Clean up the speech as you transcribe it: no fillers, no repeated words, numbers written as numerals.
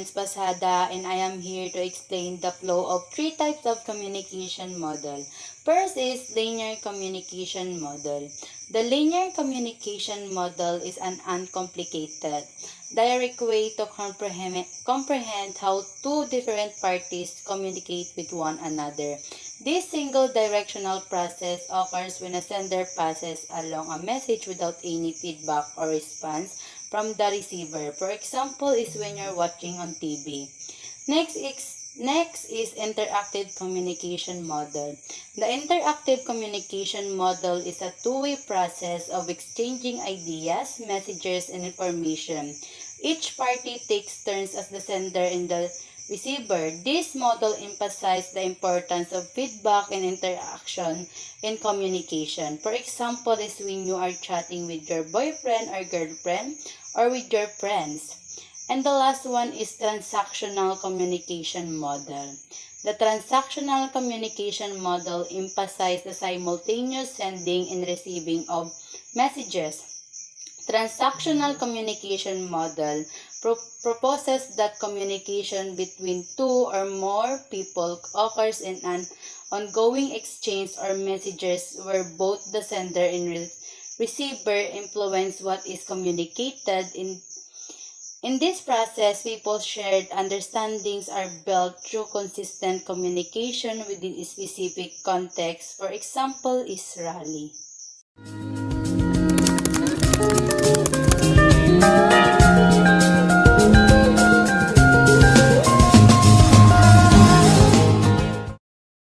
Florence Pasada, and I am here to explain the flow of three types of communication model. First is linear communication model. The linear communication model is an uncomplicated, direct way to comprehend how two different parties communicate with one another. This single directional process occurs when a sender passes along a message without any feedback or response from the receiver. For example, is when you're watching on TV. Next is interactive communication model. The interactive communication model is a two-way process of exchanging ideas, messages, and information. Each party takes turns as the sender and the receiver. This model emphasizes the importance of feedback and interaction in communication. For example, is when you are chatting with your boyfriend or girlfriend or with your friends. And the last one is transactional communication model. The transactional communication model emphasizes the simultaneous sending and receiving of messages. Transactional communication model proposes that communication between two or more people occurs in an ongoing exchange or messages where both the sender and receiver influence what is communicated. In this process, people's shared understandings are built through consistent communication within a specific context. For example, is rally.